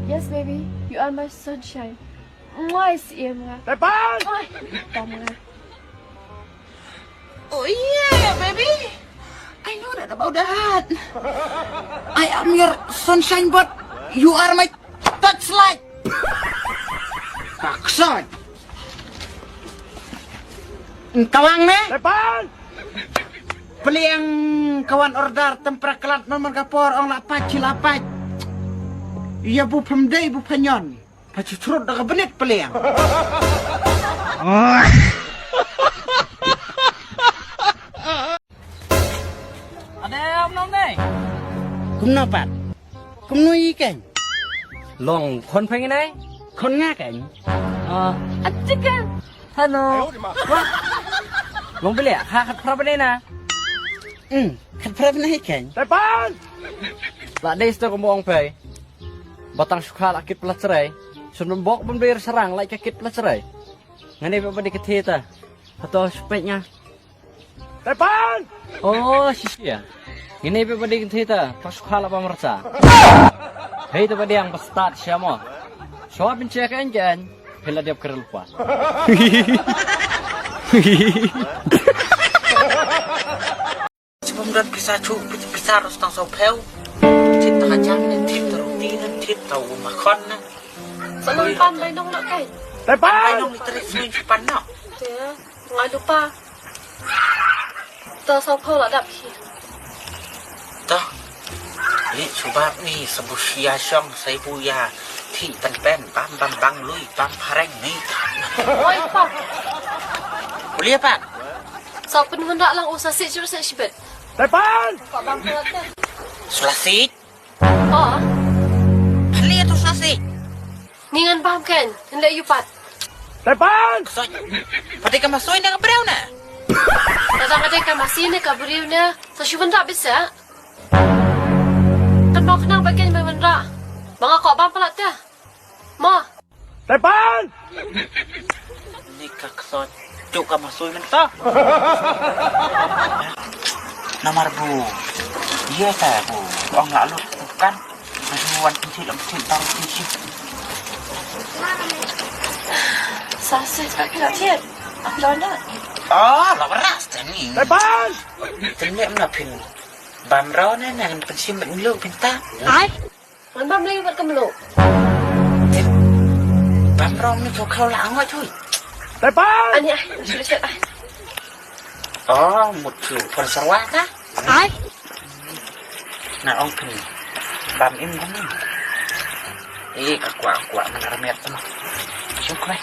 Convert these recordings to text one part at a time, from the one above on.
Yes, baby. You are my sunshine. Mwah, siya mga. Tepan! Tama nga. Oh yeah, baby. I know that about that. I am your sunshine, but you are my touchlight. Kakson. Kawang ne? Tepan! Beli yang kawan order temprak kelat nomor kapor ong lapat cilapat. Iya bu pemdai bu penyon. Pacu curut dah benit beli yang. Ada om nong đây. Kumno pat. Kumno ikan. Long con phanh cái này. Kon ngakan. Chicken. Hello. Long beli ya? Hak berapa ni na? Kenapa pernah ikan? Tepan! Lah deh sto kembang pay. Batang suka lakit pelacerai. Sebelum bok pun bayar serang lagi kakit pelacerai. Ngani apa di ketita? Atau speknya? Tepan! Oh, sisi ya. Ini apa di ketita? Pas suka apa merasa? Hei tu Madiang pas start siapa? Soal pencet kan? Hela dia kerlupa. Sebelum dan kisah cu, kisah harus tang sopel. Cinta kacang dan cinta roti dan cinta makan. Saan pan bay nong na kay? Ay Tepan! nung literis mo yung chupan na. Kaya, nga lupa. Ta sa po la dap hi. Ito. Subab ni sa busya siyang sa ibuya. Ti tan pen bam bam bang luy bam pareng ni. Oy pa. Uli apa? Sa penunda lang usa si jur sa sibet. Tepan! Pa bang pelat na. Sulasit? Oh, Hali ito sulasit. ningan paham kan? Hendak you pat. Tepan! Kasoy. Pati ka masuin na kabraw na. Kadang-kadang ka masih ni kaburiw na. Sa syuban tak bisa. Kan mau kenang bagian may mandra. Mga ko abang pelat dah. Ma. Tepan! Ni ka kasoy. Cuk ka masuin na ito. Nomor bu. Iya ta bu. Ang lalu bukan. Masuwan pincil ang pincil taruh pincil. Sasis tak kena tiap. Apa lawan dah? Oh, lawaras ni. Tepan! Tanya mana pin. Bam raw na nang pensim lu pinta. Ay. Ang bam lagi buat kemeluk. Bam raw ni tu kau lang ngoi thôi. Tepan! Ani ay, sudah siap ay. Oh, một chủ phần sarwa ta. Ay. Na ông pin. Bam im kan ni. Quả mana ramet tu. Cuk lai.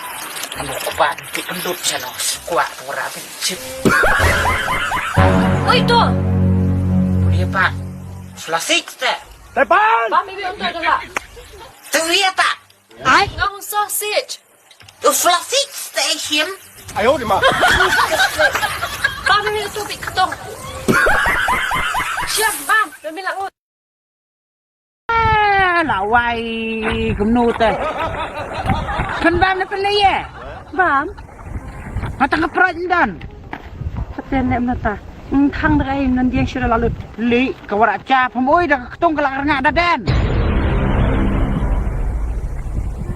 Anu kuat di pendut sana. Kuat ora pincip. Oi tu. Dia pak. Selasik ta. Tepan! Bam ibu untuk dah. Tu dia pak. Ay. Ngong sausage. Tu selasik station. 哎呦我的妈！ Bam ibu itu bik ketong. Siap bam. Demi langut. Lawai kumnut eh. Kan bam na pala ye. Bam, Matang kaprot dan. paten na mata. Thang na ay nandiyan siya lalut. Li kawara cha pamoy dah ketong kelar nga dadan.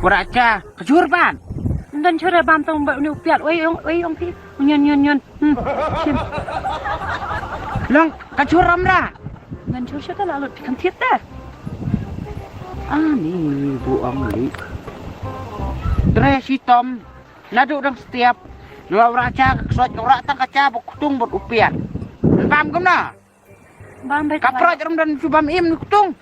Wara cha kejur ban. Dan siya bam tong ba ni upiat. Oi ong pi. Nyon. Sim. Long kejur ramra. Dan siya lalut kan tiat dah. Ni buang li. Dre si Tom nadu dang setiap lawra cha kesot kawara tang kaca bukutung buat upiat. Bam kumna. Bam baik. Kaprot ram dan subam im kutung.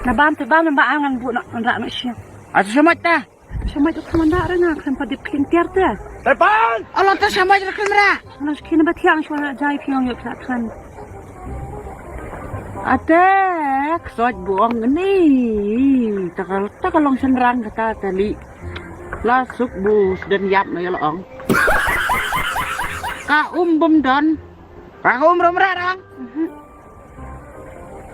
Na bam te bam na angan bu nak nak siya. Atu samat ta. Siya may tuk manda rin nga kan pa di pintiar dah. Tepan! Allah ta samat ra kamera. Alas kina ba tiang siya jai piang yuk kan. Ada kesot buang ni. Takalong senrang kata tali. Lasuk bus dan yap na yalong. Ka bom dan. Ka ramra rang.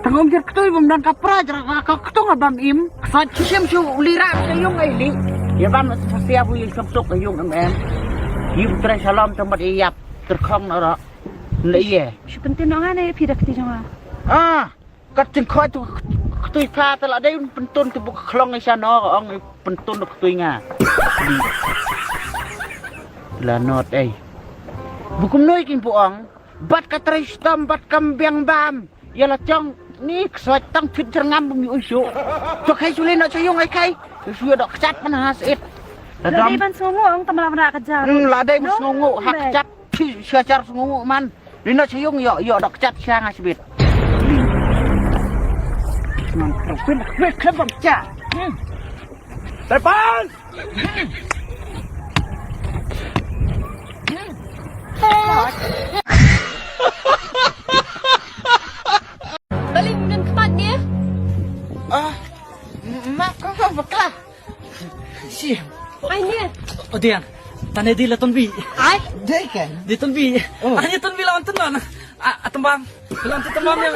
Tangom jer ketui bom dan kapra jer ka ketong abam im. Kesot sisim su ulira sayong ay li. Ya bam siap wi sok ayong em. Yip tre salam tempat yap terkong na ra. Lai ye. Siya penting na nga na pidak ti nga. ก็จึงคอยตุยพาตลอดได้เป็นต้นที่บุกคลองไอ้ชาโนก็อ่องเป็นต้นบุกตุยงาลานอดบุกน้อยกินผู้อ่องบัดกระตริสตอมบัดกำเบียงบามยาละจ้องนี่สวยตั้งพิจารณาบุญอยู่ชุตัวใครชุลินเอาใช้ยงไอ้ใครช่วยดอกจัดมันหาเสีย Lah dia ban songo ang tamala nak kerja. Lah dia mesti ngunguk hak cat syajar ngunguk man. Dia nak cium yo dok cat sang asbit. Man kepin kepam cat. Depan! Balik dengan kepatnya. Mak kau baklah. Siap. Ai ni? O diyan, tanay di la Kongbih. Ai, dai kan. Di Kongbih. Ani Kongbih lawan tenan. Atambang. Lawan tembang yang.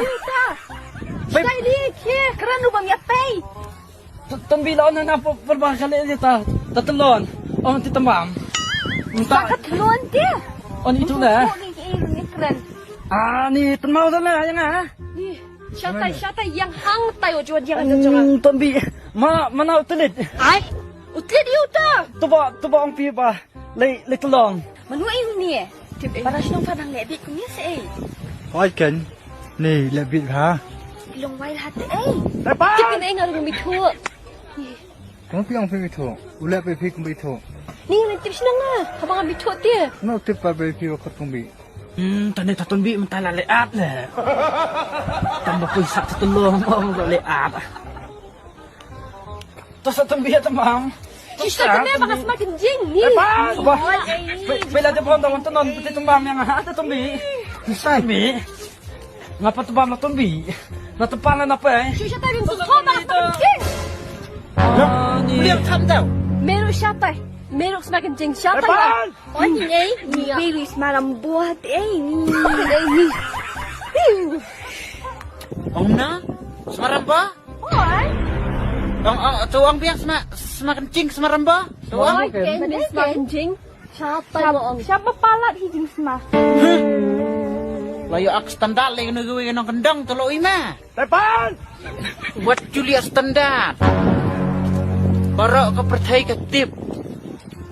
Sai dia ke? Keran lu bang yapay. Kongbih lawan na perbakali dito. Tatalon. O titambang. Bakit luan dia? O itu na. Ni keren. Ni tembang sana yang ah. Ni, syata yang hang tayo jual dia ada jangan. Kongbih, mana utulit. Ai? Utli dia uta. Tuba ang pipa. Lay talong. Manu ay ni. Para siya padang lebit ko niya sa Hỏi kênh. Nè, là việc hả? Ilong wai lahat eh. Depan! Tipin ay nga rin mito. Không biết ông phải bị thua. Ula phải phi cũng bị thua. Ni tip siya nga. Habang mito dia. Nó tiếp vào bị phi wakot kong bị. Tanay Kongbih mentala leat na. Tambah ko isa tatulong mo leat. To sa Kongbih tamam. Siya ka na baka semakin jing ni. Depan! Ba, pila di po ang tanon pati tumbam yang ha Kongbih. Kongbih. Nga pa tumbam na Kongbih. Natupangan na pa eh. Siya tayo yung susoma semakin jing. Beliau tham tau. Meron siya tayo. Meron semakin jing siya tayo. Depan! Oh ni ni baby semalam buat ni. Ni. Ông na, semaram ba? Oi. Tuang biang semakin cing semaram ba? Tuang. Oi, ni semakin jing. Siya mo. Siapa palat hijing semah? Layo ak standar lagi negeri yang kendang telo ima. Depan! Buat Julia standar. Barok ke pertai ke tip.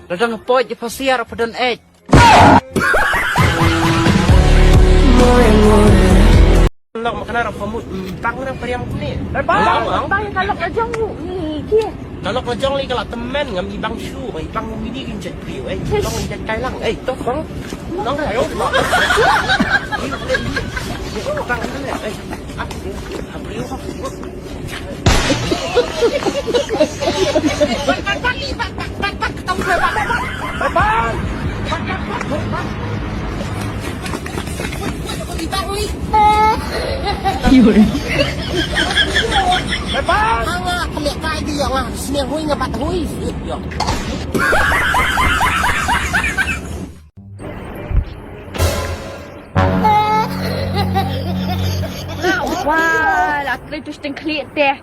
Ladang poy di pasiar padan ej. Lang makana ra pamut tang nang pariam ni. Bang, Depan! bang kalok na jong ni kia. Kalau kau jong li kalau temen ngam ibang shu, ibang mini kin jet priu long jet kai lang. To bang. Long ayo. Tang ni priu kau. Depan! Depan! Anga keliak kai dia ngah seniang hui ngabat hui. Yo. Wah, lah kali tu seteng klik teh.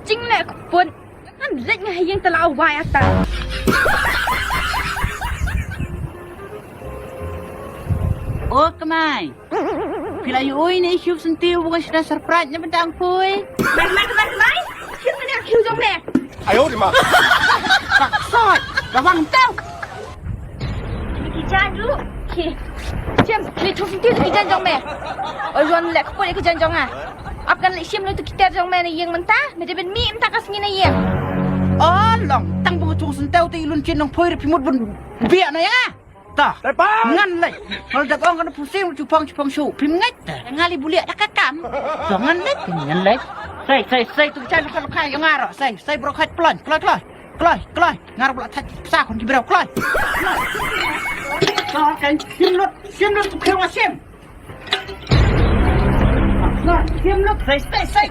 Jing lek pun. Kan lek ngah yang telah wai atas. Oh, kemai. Bila you oi ni hiup sentiu bukan sudah surprise nya bentang pui. Mai. Kita ni akiu jom lek. 哎呦我的妈！ Tak soi. Gawang tau. Kita dulu. Okey. Jom, ni tu sentiu kita jom lek. Orang lek pun kita jom ah. Apkan lek sim tu kita jom mana yang mentah, macam ben mi mentah kas ngina yang. Oh, long tang bu tu sentiu tu ilun cin nong pui pimut bun biak na ya. Tah. Depan! Ngan lek. Kalau dak ong kana pusing cupang su. Pim ngat. Ngali buliak dak kakam. Jangan lek, ngan lek. Sai tu cai lokal kai yang ngaro. Sai brokat pelan. Kelai. Ngaro pula tak sa kon di berau kelai. Kau kan sim lut kau sim. Sim lut sai. Sim.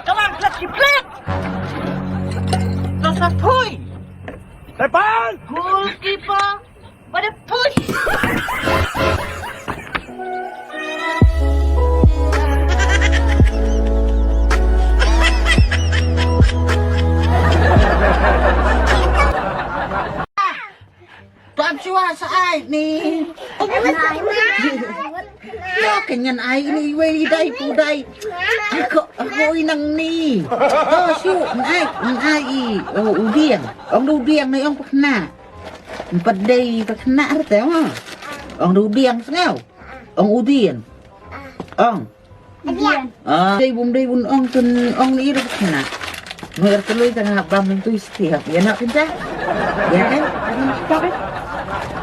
Come on, let's play. Kau sapui. Depan! Goalkeeper. Pada push. Tuan cua sai ni. Yo kenya ngan ai ni wei dai pu dai ko hoi nang ni to su ai udiang ong udiang ni ong pakna padai pakna rete ong udiang ngau ong udian ong dai bun ong tun ong ni ro pakna mer teloi tengah bam tu setiap ya nak pinta ya kan Bác ấy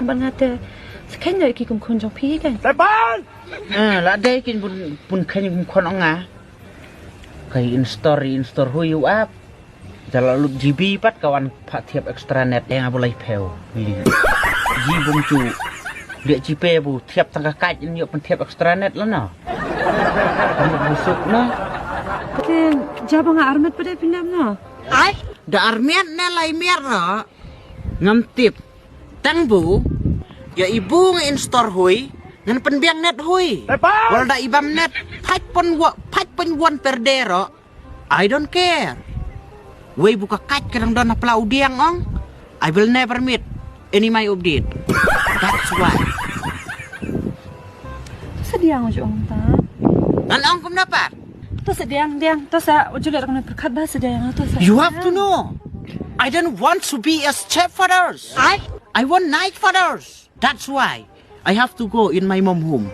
bạn ngạt khen nhảy kỳ cùng con trong phí cái la dai kin bun khen kon ong nga kai in story hui up jala lu GB pat kawan pak tiap extranet yang boleh peu li ji bung chu dia GP bu tiap tangka kaj ni pen tiap extranet lah no busuk no Tapi jawab nggak armet pada pinam no ai da armet na lai mer no ngam tip tang bu ya ibu nge install hui ngan penbiang net hui wal da ibam net phaj pon won per dero I don't care we buka kaj kadang don apla udiang ong I will never meet any my update that's why sedih ang ujung ta ngan ong kum dapat to sedih to sa ujung lihat kena berkat bahasa sedih ang to sa you have to know I don't want to be a stepfathers I want night fathers that's why I have to go in my mom home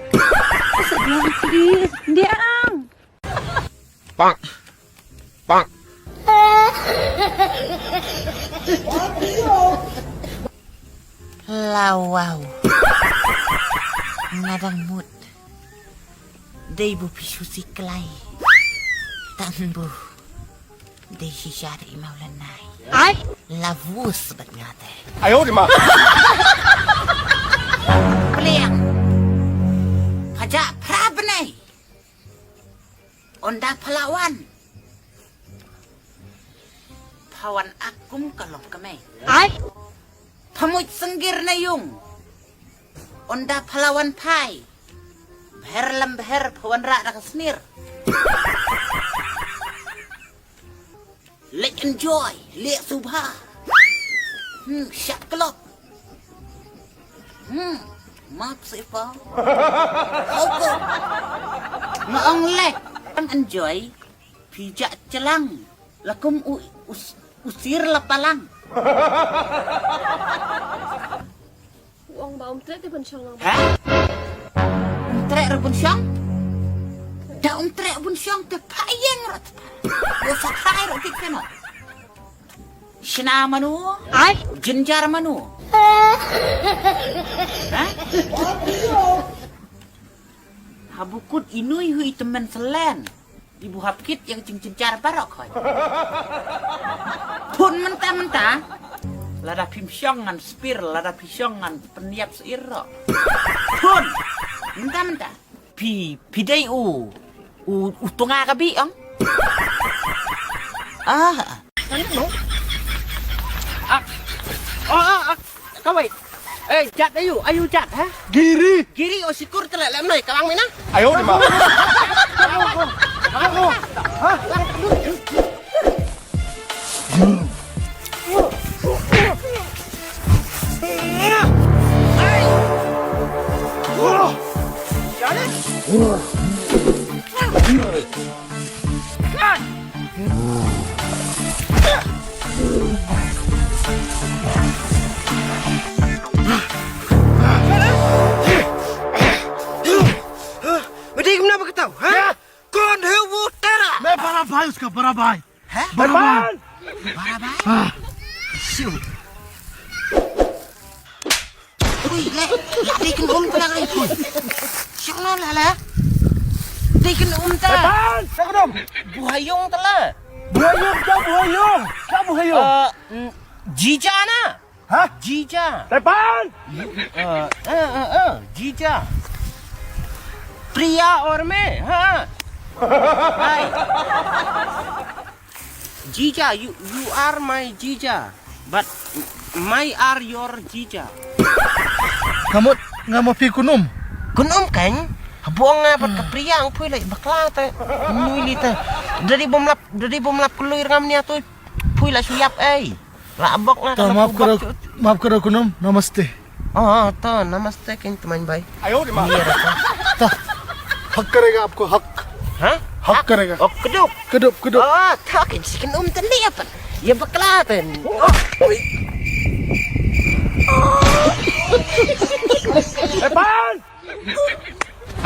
sedih please dia ang Bang. Lawau ngadang mut Dei bu pisu siklai Tanbu Dei hijari maulanai Lavus bat ngate 哎呦我的妈！ Peliang Pajak prabenai Onda pelawan Pawan akum kalong kemai Pamuj senggir na yung Onda pelawan pai Beher lembeher pawan rak nak senir Let enjoy Let subha Syak kelop Maaf siapa Oke Maong lek Enjoy Pijak celang Lakum usir lapalang Uang bau trek di bencong lang. Hah? Trek rebun syong? Da trek bun syong te payeng rat. Yo sakrai ro tik kena. Shina manu? Jenjar manu? Hah? Habukut inui hui temen selen. Ibu hapkit yang jenjar barok koi. Pun mentah-mentah. Lada pimsyongan spir, lada pimsyongan peniap seiro. Pun, mentah-mentah. Pidai tunga kabi ang. Kawai. Jat ayu jat ha? Giri sikur telak lem noi kawang mina. 哎呦我的妈！ Madiang kenapa kau? Ha? Kon hewu tera. मैं बड़ा भाई उसका बड़ा भाई Ha? बड़ा भाई Barabai. Siu. Ui, le, dia kena pelang ai pun. Siapa lah. Dia kena ta. Buhayong telah. बुहायुम क्या बुहायुम Jija na. हाँ Jija. तेपान Jija. Pria or me? हाँ. Hai. Jija, you are my Jija, but my are your Jija. nggak mau pi kunum Kunum kan? Buang apa ke pria ang pui lagi bakla ta. Nui ta. Dari bomlap keluar ngam ni tu pui la suyap La abok na. तो माफ करो kunum namaste Oh, to namaste king teman bay. 哎呦我的妈 Iya ta. हक करेगा आपको हक Hah? हक करेगा Oh, keduk. kedup kedup Oh, tak. Sikan tali apa? Ya bakla tan. Oh,